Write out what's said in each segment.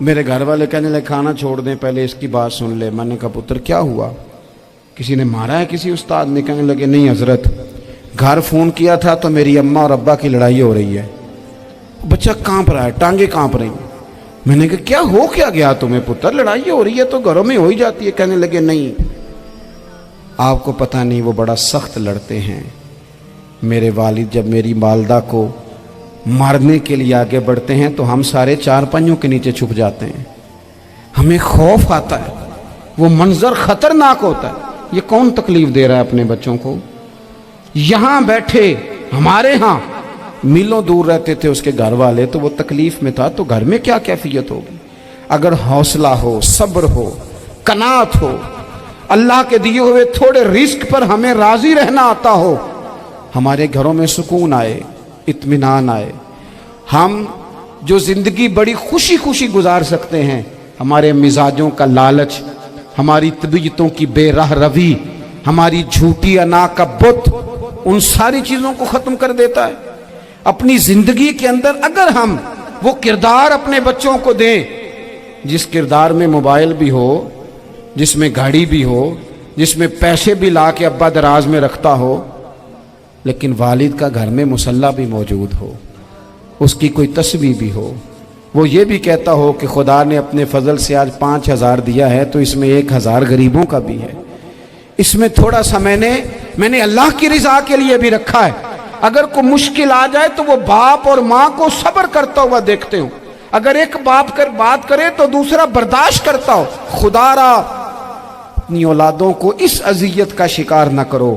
میرے گھر والے کہنے لگے کھانا چھوڑ دیں پہلے اس کی بات سن لے. میں نے کہا پتر کیا ہوا, کسی نے مارا ہے کسی استاد نے؟ کہنے لگے نہیں حضرت, گھر فون کیا تھا تو میری اماں اور ابا کی لڑائی ہو رہی ہے. بچہ کانپ رہا ہے, ٹانگیں کانپ رہی ہیں. میں نے کہا کیا ہو کیا گیا تمہیں پتر, لڑائی ہو رہی ہے تو گھروں میں ہو ہی جاتی ہے. کہنے لگے نہیں آپ کو پتہ نہیں وہ بڑا سخت لڑتے ہیں. میرے والد جب میری والدہ کو مارنے کے لیے آگے بڑھتے ہیں تو ہم سارے چارپائیوں کے نیچے چھپ جاتے ہیں, ہمیں خوف آتا ہے, وہ منظر خطرناک ہوتا ہے. یہ کون تکلیف دے رہا ہے اپنے بچوں کو؟ یہاں بیٹھے ہمارے ہاں میلوں دور رہتے تھے اس کے گھر والے, تو وہ تکلیف میں تھا, تو گھر میں کیا کیفیت ہوگی؟ اگر حوصلہ ہو, صبر ہو, قناعت ہو, اللہ کے دیے ہوئے تھوڑے رزق پر ہمیں راضی رہنا آتا ہو, ہمارے گھروں میں سکون آئے, اطمینان آئے, ہم جو زندگی بڑی خوشی خوشی گزار سکتے ہیں. ہمارے مزاجوں کا لالچ, ہماری طبیعتوں کی بے راہ روی, ہماری جھوٹی انا کا بت, ان ساری چیزوں کو ختم کر دیتا ہے. اپنی زندگی کے اندر اگر ہم وہ کردار اپنے بچوں کو دیں جس کردار میں موبائل بھی ہو, جس میں گاڑی بھی ہو, جس میں پیسے بھی لا کے ابا دراز میں رکھتا ہو, لیکن والد کا گھر میں مصلی بھی موجود ہو, اس کی کوئی تسبیح بھی ہو, وہ یہ بھی کہتا ہو کہ خدا نے اپنے فضل سے آج 5,000 دیا ہے تو اس میں 1,000 غریبوں کا بھی ہے, اس میں تھوڑا سا میں نے اللہ کی رضا کے لیے بھی رکھا ہے. اگر کوئی مشکل آ جائے تو وہ باپ اور ماں کو صبر کرتا ہوا دیکھتے ہوں. اگر ایک باپ کر بات کرے تو دوسرا برداشت کرتا ہو. خدا را اپنی اولادوں کو اس اذیت کا شکار نہ کرو.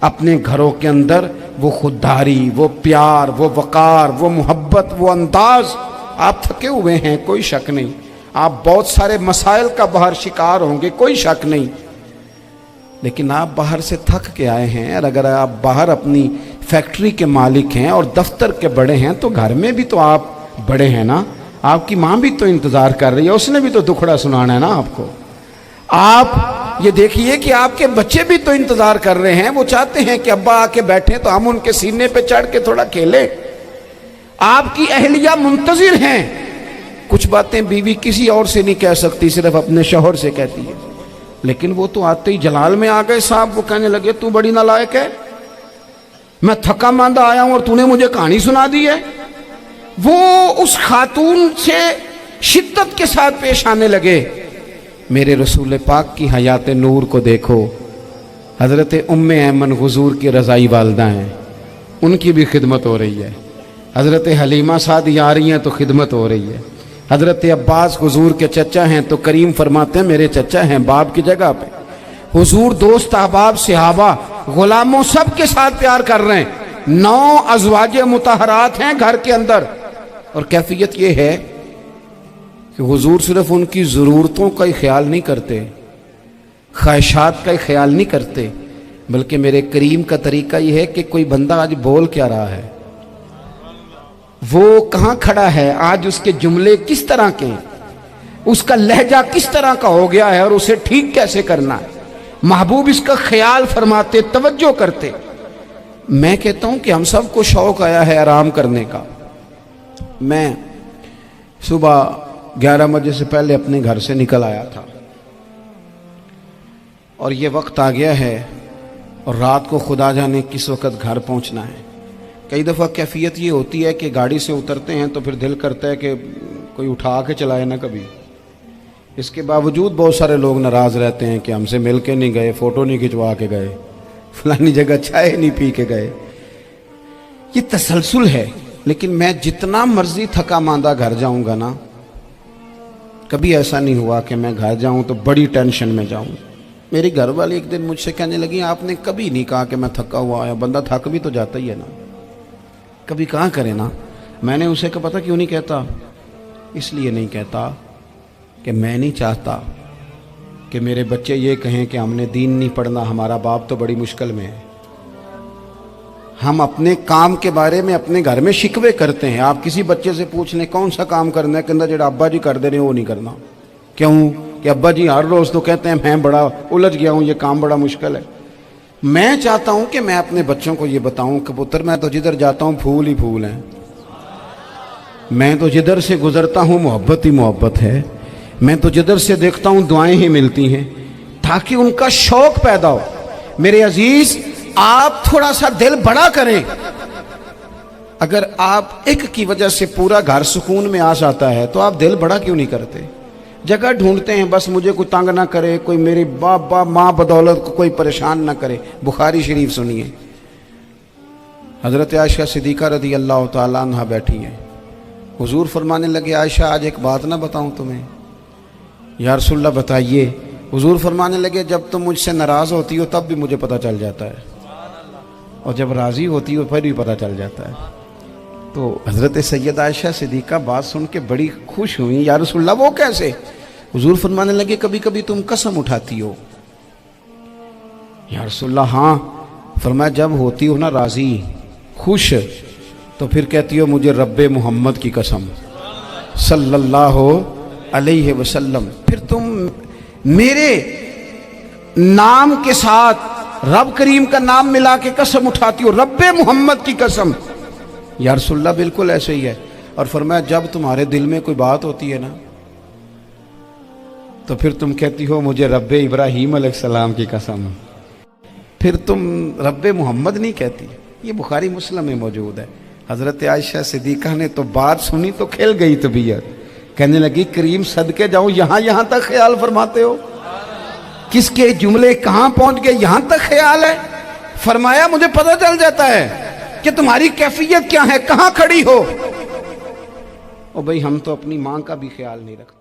اپنے گھروں کے اندر وہ خودداری, وہ پیار, وہ وقار, وہ محبت, وہ انداز. آپ تھکے ہوئے ہیں کوئی شک نہیں, آپ بہت سارے مسائل کا باہر شکار ہوں گے کوئی شک نہیں, لیکن آپ باہر سے تھک کے آئے ہیں. اور اگر آپ باہر اپنی فیکٹری کے مالک ہیں اور دفتر کے بڑے ہیں تو گھر میں بھی تو آپ بڑے ہیں نا. آپ کی ماں بھی تو انتظار کر رہی ہے, اس نے بھی تو دکھڑا سنانا ہے نا آپ کو. آپ یہ دیکھیے کہ آپ کے بچے بھی تو انتظار کر رہے ہیں, وہ چاہتے ہیں کہ ابا آ کے بیٹھیں تو ہم ان کے سینے پہ چڑھ کے تھوڑا کھیلیں. آپ کی اہلیہ منتظر ہیں. کچھ باتیں بیوی کسی اور سے نہیں کہہ سکتی, صرف اپنے شوہر سے کہتی ہے, لیکن وہ تو آتے ہی جلال میں آ گئے صاحب. وہ کہنے لگے تو بڑی نالائق ہے, میں تھکا ماندہ آیا ہوں اور تو نے مجھے کہانی سنا دی ہے. وہ اس خاتون سے شدت کے ساتھ پیش آنے لگے. میرے رسول پاک کی حیات نور کو دیکھو, حضرت ام ایمن حضور کی رضائی والدہ ہیں, ان کی بھی خدمت ہو رہی ہے. حضرت حلیمہ سعدی آ رہی ہیں تو خدمت ہو رہی ہے. حضرت عباس حضور کے چچا ہیں تو کریم فرماتے ہیں میرے چچا ہیں باپ کی جگہ پہ. حضور دوست احباب صحابہ غلاموں سب کے ساتھ پیار کر رہے ہیں. 9 ازواج مطہرات ہیں گھر کے اندر, اور کیفیت یہ ہے کہ حضور صرف ان کی ضرورتوں کا ہی خیال نہیں کرتے, خواہشات کا ہی خیال نہیں کرتے, بلکہ میرے کریم کا طریقہ یہ ہے کہ کوئی بندہ آج بول کیا رہا ہے, وہ کہاں کھڑا ہے آج, اس کے جملے کس طرح کے ہیں, اس کا لہجہ کس طرح کا ہو گیا ہے اور اسے ٹھیک کیسے کرنا ہے. محبوب اس کا خیال فرماتے, توجہ کرتے. میں کہتا ہوں کہ ہم سب کو شوق آیا ہے آرام کرنے کا. میں صبح 11 بجے سے پہلے اپنے گھر سے نکل آیا تھا, اور یہ وقت آ گیا ہے اور رات کو خدا جانے کس وقت گھر پہنچنا ہے. کئی دفعہ کیفیت یہ ہوتی ہے کہ گاڑی سے اترتے ہیں تو پھر دل کرتا ہے کہ کوئی اٹھا کے چلائے نہ کبھی. اس کے باوجود بہت سارے لوگ ناراض رہتے ہیں کہ ہم سے مل کے نہیں گئے, فوٹو نہیں کھنچوا کے گئے, فلانی جگہ چائے نہیں پی کے گئے. یہ تسلسل ہے. لیکن میں جتنا مرضی تھکا ماندہ گھر جاؤں گا نا, کبھی ایسا نہیں ہوا کہ میں گھر جاؤں تو بڑی ٹینشن میں جاؤں. میری گھر والی ایک دن مجھ سے کہنے لگی آپ نے کبھی نہیں کہا کہ میں تھکا ہوا آیا. بندہ تھک بھی تو جاتا ہی ہے نا, کبھی کہاں کرے نا. میں نے اسے کہا پتہ کیوں نہیں کہتا, اس لیے نہیں کہتا کہ میں نہیں چاہتا کہ میرے بچے یہ کہیں کہ ہم نے دین نہیں پڑھنا, ہمارا باپ تو بڑی مشکل میں ہے. ہم اپنے کام کے بارے میں اپنے گھر میں شکوے کرتے ہیں. آپ کسی بچے سے پوچھ لیں کون سا کام کرنا ہے, کہنا جڑا ابا جی کر دے رہے ہیں وہ نہیں کرنا. کیوں کہ ابا جی ہر روز تو کہتے ہیں میں بڑا الجھ گیا ہوں, یہ کام بڑا مشکل ہے. میں چاہتا ہوں کہ میں اپنے بچوں کو یہ بتاؤں کہ پتر میں تو جدھر جاتا ہوں پھول ہی پھول ہیں. میں تو جدھر سے گزرتا ہوں محبت ہی محبت ہے، میں تو جدھر سے دیکھتا ہوں دعائیں ہی ملتی ہیں، تاکہ ان کا شوق پیدا ہو۔ میرے عزیز، آپ تھوڑا سا دل بڑا کریں۔ اگر آپ ایک کی وجہ سے پورا گھر سکون میں آ جاتا ہے تو آپ دل بڑا کیوں نہیں کرتے؟ جگہ ڈھونڈتے ہیں بس مجھے کوئی تنگ نہ کرے، کوئی میری باپ ماں بدولت کو کوئی پریشان نہ کرے۔ بخاری شریف سنیے، حضرت عائشہ صدیقہ رضی اللہ تعالیٰ عنہ بیٹھی ہیں، حضور فرمانے لگے عائشہ آج ایک بات نہ بتاؤں تمہیں؟ یا رسول اللہ بتائیے۔ حضور فرمانے لگے جب تم مجھ سے ناراض ہوتی ہو تب بھی مجھے پتہ چل جاتا ہے، اور جب راضی ہوتی ہو پھر بھی پتہ چل جاتا ہے۔ تو حضرت سیدہ عائشہ صدیقہ بات سن کے بڑی خوش ہوئی، یا رسول اللہ وہ کیسے؟ حضور فرمانے لگے کبھی کبھی تم قسم اٹھاتی ہو۔ یا رسول اللہ ہاں۔ فرمایا جب ہوتی ہو نا راضی، خوش، تو پھر کہتی ہو مجھے رب محمد کی قسم صلی اللہ علیہ وسلم، پھر تم میرے نام کے ساتھ رب کریم کا نام ملا کے قسم اٹھاتی ہو، رب محمد کی قسم۔ یا رسول اللہ بالکل ایسے ہی ہے۔ اور فرمایا جب تمہارے دل میں کوئی بات ہوتی ہے نا تو پھر تم کہتی ہو مجھے رب ابراہیم علیہ السلام کی قسم، پھر تم رب محمد نہیں کہتی۔ یہ بخاری مسلم میں موجود ہے۔ حضرت عائشہ صدیقہ نے تو بات سنی تو کھل گئی طبیعت، کہنے لگی کریم صدقے جاؤں، یہاں تک خیال فرماتے ہو؟ کس کے جملے کہاں پہنچ گئے، یہاں تک خیال ہے؟ فرمایا مجھے پتہ چل جاتا ہے کہ تمہاری کیفیت کیا ہے، کہاں کھڑی ہو۔ اور بھئی ہم تو اپنی ماں کا بھی خیال نہیں رکھتے۔